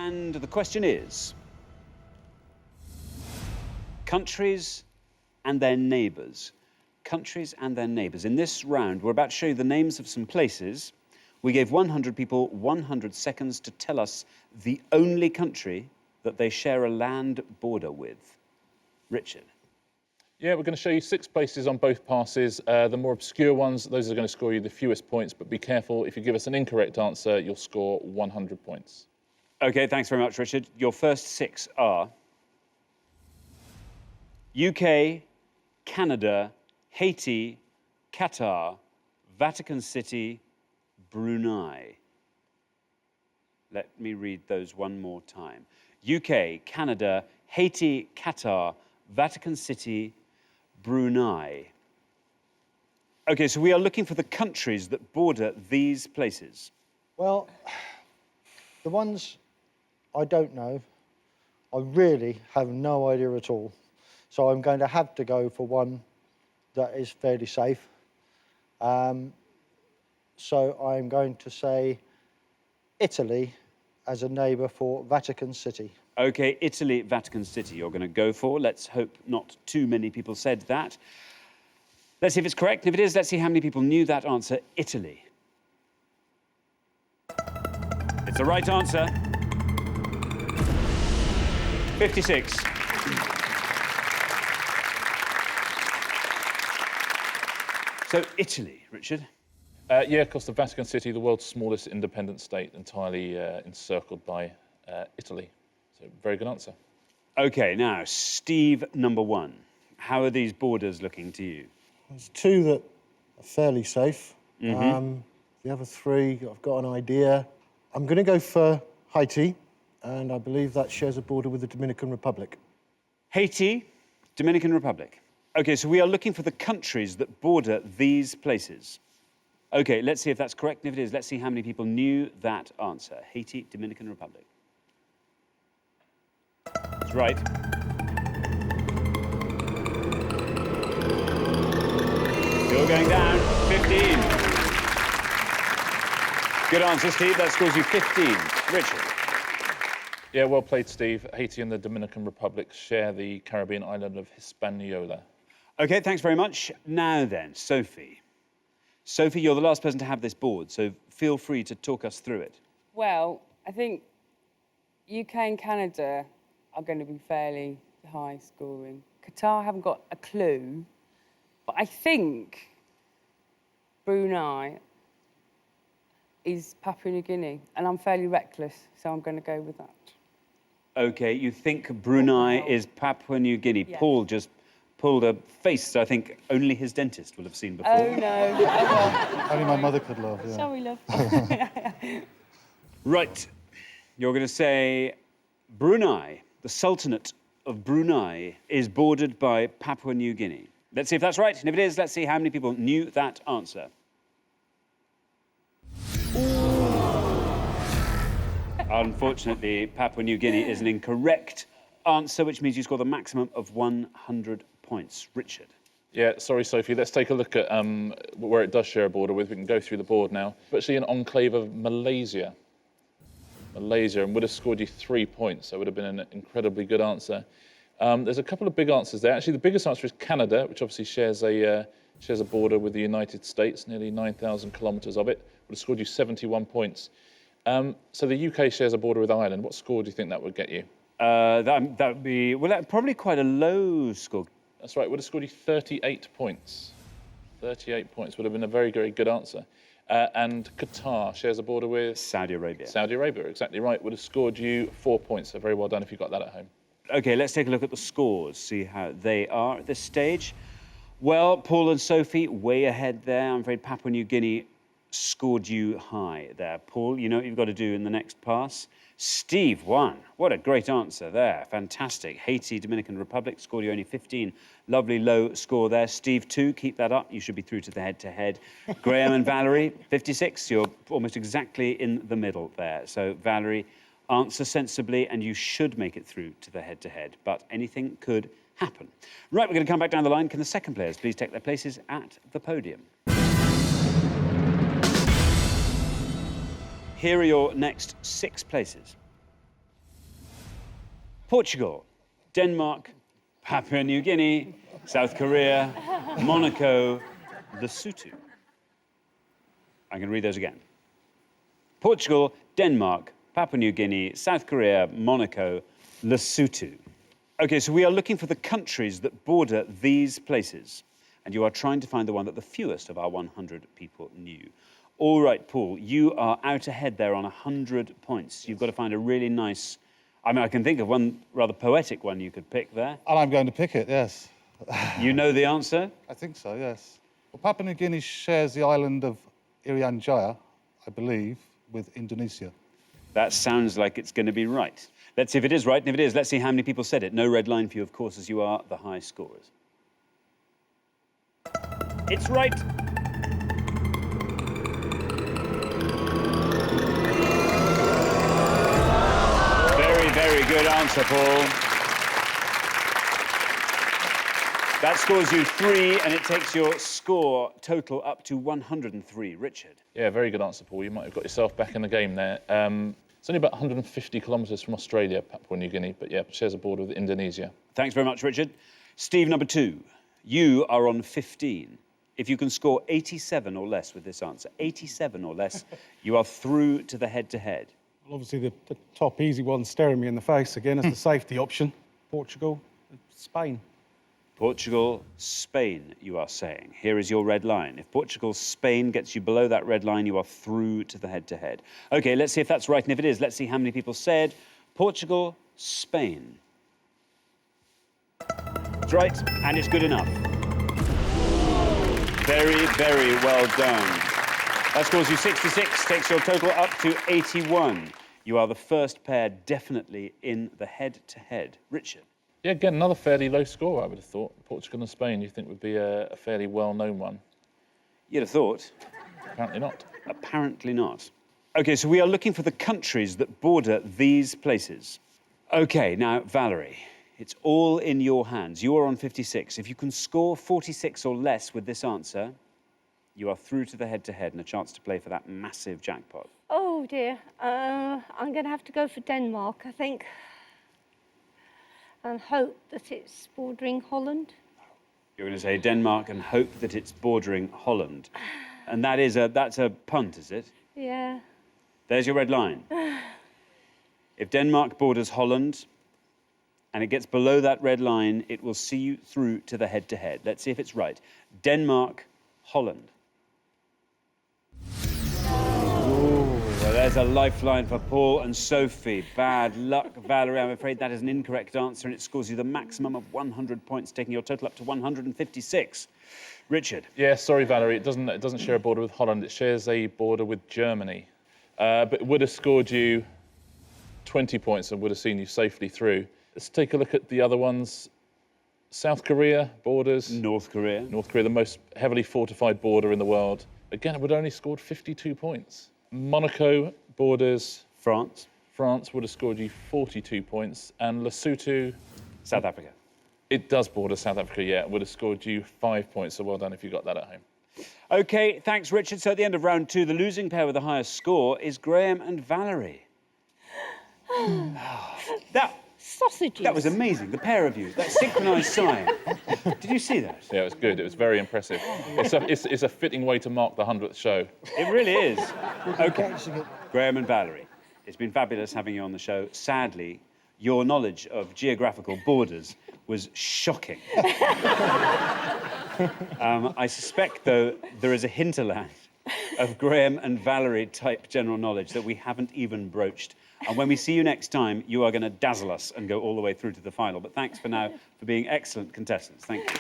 And the question is, countries and their neighbours. Countries and their neighbours. In this round, we're about to show you the names of some places. We gave 100 people 100 seconds to tell us the only country that they share a land border with. Richard. Yeah, we're going to show you 6 places on both passes. The more obscure ones, those are going to score you the fewest points, but be careful, if you give us an incorrect answer, you'll score 100 points. OK, thanks very much, Richard. Your first 6 are UK, Canada, Haiti, Qatar, Vatican City, Brunei. Let me read those one more time. UK, Canada, Haiti, Qatar, Vatican City, Brunei. OK, so we are looking for the countries that border these places. Well, the ones I don't know, I really have no idea at all. So I'm going to have to go for one that is fairly safe. So I'm going to say Italy as a neighbour for Vatican City. OK, Italy, Vatican City, you're going to go for. Let's hope not too many people said that. Let's see if it's correct. If it is, let's see how many people knew that answer, Italy. It's the right answer. 56. So, Italy, Richard? Yeah, of course, the Vatican City, the world's smallest independent state, entirely encircled by Italy. So, very good answer. OK, now, Steve, number 1. How are these borders looking to you? There's 2 that are fairly safe. The other 3, I've got an idea. I'm going to go for Haiti, and I believe that shares a border with the Dominican Republic. Haiti, Dominican Republic. OK, so we are looking for the countries that border these places. OK, let's see if that's correct. And if it is, let's see how many people knew that answer. Haiti, Dominican Republic. That's right. You're going down. 15. Good answer, Steve. That scores you 15. Richard. Yeah, well played, Steve. Haiti and the Dominican Republic share the Caribbean island of Hispaniola. OK, thanks very much. Now then, Sophie. Sophie, you're the last person to have this board, so feel free to talk us through it. Well, I think UK and Canada are going to be fairly high scoring. Qatar, I haven't got a clue, but I think Brunei is Papua New Guinea, and I'm fairly reckless, so I'm going to go with that. OK, you think Brunei is Papua New Guinea. Yes. Paul just pulled a face I think only his dentist will have seen before. Oh, no. Oh, well. Only my mother could love, yeah. Sorry, love. Right. You're going to say Brunei, the Sultanate of Brunei, is bordered by Papua New Guinea. Let's see if that's right. And if it is, let's see how many people knew that answer. Unfortunately, Papua New Guinea is an incorrect answer, which means you score the maximum of 100 points. Richard. Yeah, sorry, Sophie. Let's take a look at where it does share a border with. We can go through the board now. Actually, an enclave of Malaysia. Malaysia, and would have scored you 3 points. That would have been an incredibly good answer. There's a couple of big answers there. Actually, the biggest answer is Canada, which obviously shares a border with the United States, nearly 9,000 kilometres of it. Would have scored you 71 points. So the UK shares a border with Ireland. What score do you think that would get you? That would be, well, probably quite a low score. That's right, would have scored you 38 points. 38 points would have been a very, very good answer. And Qatar shares a border with? Saudi Arabia. Saudi Arabia, exactly right. Would have scored you 4 points, so very well done if you got that at home. OK, let's take a look at the scores, see how they are at this stage. Well, Paul and Sophie, way ahead there. I'm afraid Papua New Guinea scored you high there. Paul, you know what you've got to do in the next pass. Steve won. What a great answer there. Fantastic. Haiti, Dominican Republic, scored you only 15. Lovely low score there. Steve, 2. Keep that up. You should be through to the head-to-head. Graham and Valerie, 56. You're almost exactly in the middle there. So, Valerie, answer sensibly, and you should make it through to the head-to-head. But anything could happen. Right, we're going to come back down the line. Can the second players please take their places at the podium? Here are your next 6 places. Portugal, Denmark, Papua New Guinea, South Korea, Monaco, Lesotho. I'm going to read those again. Portugal, Denmark, Papua New Guinea, South Korea, Monaco, Lesotho. Okay, so we are looking for the countries that border these places, and you are trying to find the one that the fewest of our 100 people knew. All right, Paul, you are out ahead there on 100 points. You've got to find a really nice... I mean, I can think of one rather poetic one you could pick there. And I'm going to pick it, yes. You know the answer? I think so, yes. Well, Papua New Guinea shares the island of Irian Jaya, I believe, with Indonesia. That sounds like it's going to be right. Let's see if it is right, and if it is, let's see how many people said it. No red line for you, of course, as you are the high scorers. It's right. Very, very good answer, Paul. That scores you 3, and it takes your score total up to 103. Richard. Yeah, very good answer, Paul. You might have got yourself back in the game there. It's only about 150 kilometres from Australia, Papua New Guinea, but yeah, shares a border with Indonesia. Thanks very much, Richard. Steve, number 2. You are on 15. If you can score 87 or less with this answer, 87 or less, you are through to the head-to-head. Well, obviously, the top easy one staring me in the face again is the safety option. Portugal, Spain. Portugal, Spain, you are saying. Here is your red line. If Portugal, Spain gets you below that red line, you are through to the head-to-head. OK, let's see if that's right. And if it is, let's see how many people said Portugal, Spain. It's right, and it's good enough. Very, very well done. That scores you 66, takes your total up to 81. You are the first pair definitely in the head-to-head. Richard. Yeah, again, another fairly low score, I would have thought. Portugal and Spain, you think would be a fairly well-known one. You'd have thought. Apparently not. Apparently not. OK, so we are looking for the countries that border these places. OK, now, Valerie, it's all in your hands. You are on 56. If you can score 46 or less with this answer, you are through to the head-to-head and a chance to play for that massive jackpot. Oh, dear. I'm going to have to go for Denmark, I think. And hope that it's bordering Holland. You're going to say Denmark and hope that it's bordering Holland. And that's a punt, is it? Yeah. There's your red line. If Denmark borders Holland and it gets below that red line, it will see you through to the head-to-head. Let's see if it's right. Denmark, Holland. Well, there's a lifeline for Paul and Sophie. Bad luck, Valerie. I'm afraid that is an incorrect answer, and it scores you the maximum of 100 points, taking your total up to 156. Richard. Yeah, sorry, Valerie. It doesn't share a border with Holland. It shares a border with Germany. But it would have scored you 20 points and would have seen you safely through. Let's take a look at the other ones. South Korea borders. North Korea. North Korea, the most heavily fortified border in the world. Again, it would have only scored 52 points. Monaco borders France. France would have scored you 42 points. And Lesotho... South Africa. It does border South Africa, yeah. It would have scored you 5 points, so well done if you got that at home. OK, thanks, Richard. So at the end of round 2, the losing pair with the highest score is Graham and Valerie. Sausages. That was amazing, the pair of you. That synchronised sigh. Did you see that? Yeah, it was good. It was very impressive. It's a fitting way to mark the 100th show. It really is. OK, Graham and Valerie, it's been fabulous having you on the show. Sadly, your knowledge of geographical borders was shocking. I suspect, though, there is a hinterland of Graham and Valerie type general knowledge that we haven't even broached. And when we see you next time, you are going to dazzle us and go all the way through to the final. But thanks for now for being excellent contestants. Thank you.